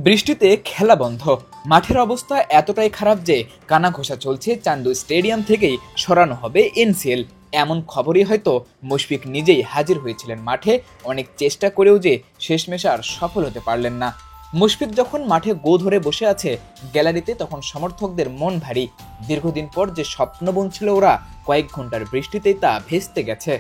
বৃষ্টিতে খেলা বন্ধ, মাঠের অবস্থা এতটাই খারাপ যে কানাঘোষা চলছে চান্দু স্টেডিয়াম থেকেই সরানো হবে এনসিএল। এমন খবরই হয়তো মুশফিক নিজেই হাজির হয়েছিলেন মাঠে, অনেক চেষ্টা করেও যে শেষমেশ আর সফল হতে পারলেন না। মুশফিক যখন মাঠে গো ধরে বসে আছে গ্যালারিতে, তখন সমর্থকদের মন ভারী। দীর্ঘদিন পর যে স্বপ্ন বুনছিল ওরা, কয়েক ঘন্টার বৃষ্টিতেই তা ভেস্তে গেছে।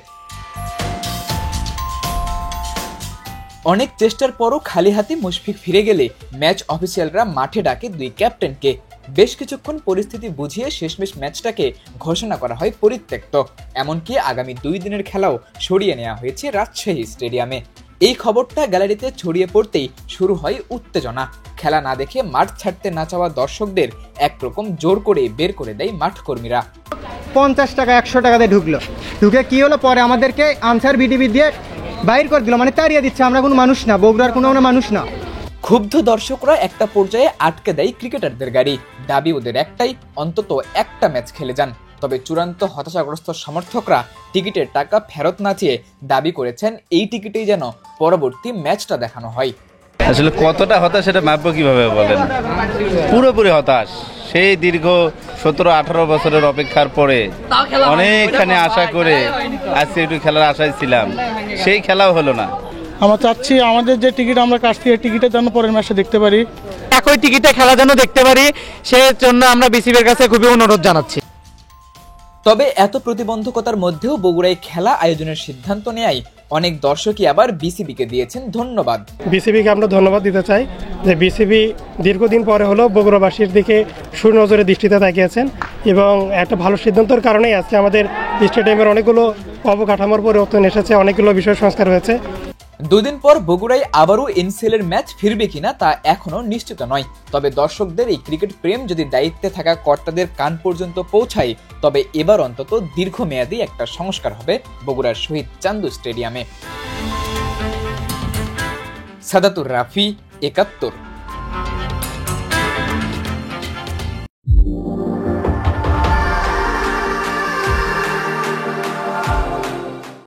অনেক চেষ্টার পরও খালি হাতে মুশফিক ফিরে গেলে ম্যাচ অফিসিয়ালরা মাঠে ডাকে দুই ক্যাপ্টেনকে। বেশ কিছুক্ষণ পরিস্থিতি বুঝিয়ে শেষমেশ ম্যাচটাকে ঘোষণা করা হয় পরিত্যক্ত। এমনকি আগামী 2 দিনের খেলাও সরিয়ে নেওয়া হয়েছে রাজশাহী স্টেডিয়ামে। এই খবরটা গ্যালারিতে ছড়িয়ে পড়তেই শুরু হয় উত্তেজনা। খেলা না দেখে মাঠ ছাড়তে না চাওয়া দর্শকদের একরকম জোর করে বের করে দেয় মাঠ কর্মীরা। 50 টাকা 100 টাকাতে ঢুকে কি হলো, পরে আমাদেরকে আনসার বিডিবি দিয়ে বাইর করে দিল, মানে তাড়িয়ে দিচ্ছে। আমরা কোনো মানুষ না, বগুড়ার কোনো মানুষ না। ক্ষুব্ধ দর্শকরা একটা পর্যায়ে আটকে দেয় ক্রিকেটারদের গাড়ি। দাবি ওদের একটাই, অন্তত একটা ম্যাচ খেলে যান। তবে চূড়ান্ত হতাশাগ্রস্ত সমর্থকরা টিকিটের টাকা ফেরত না চেয়ে দাবি করেছেন এই টিকিটেই যেন পরবর্তী ম্যাচটা দেখানো হয়। আসলে কতটা হতাশ সেটা মাপবো কিভাবে বলেন, পুরোপুরি হতাশ। সেই দীর্ঘ 17-18 বছরের অপেক্ষার পরে অনেকখানি আশা করে আজকে একটু খেলার আশায় ছিলাম, সেই খেলাও হলো না। আমরা চাচ্ছি আমাদের যে টিকিট আমরা কাটছি এই টিকিটের জন্য পরের ম্যাচে দেখতে পারি, একই টিকিটে খেলা যেন দেখতে পারি, সেই জন্য আমরা বিসিবির কাছে খুবই অনুরোধ জানাচ্ছি। তবে এত প্রতিবন্ধকতার মধ্যেও বগুড়ায় খেলা আয়োজনের সিদ্ধান্ত নেয় অনেক দর্শকই আবার বিসিবিকে দিয়েছেন ধন্যবাদ। বিসিবিকে আমরা ধন্যবাদ দিতে চাই যে বিসিবি দীর্ঘদিন পরে হলো বগুড়াবাসীর দিকে সুনজরে দৃষ্টিতে তাকিয়েছেন এবং একটা ভালো সিদ্ধান্তের কারণেই আজকে আমাদের স্টেডিয়ামের অনেকগুলো অবকাঠামোর পরিবর্তন এসেছে, অনেকগুলো বিষয় সংস্কার হয়েছে। 2 দিন পর বগুড়ায় আবারও এনসিএলের ম্যাচ ফিরবে কিনা তা এখনো নিশ্চিত নয়। তবে দর্শকদের এই ক্রিকেট প্রেম যদি দায়িত্বে থাকা কর্তাদের কান পর্যন্ত পৌঁছায়, তবে এবার অন্তত দীর্ঘমেয়াদী একটা সংস্কার হবে বগুড়ার শহীদ চান্দু স্টেডিয়ামে। সাদাতুর রাফি, 71।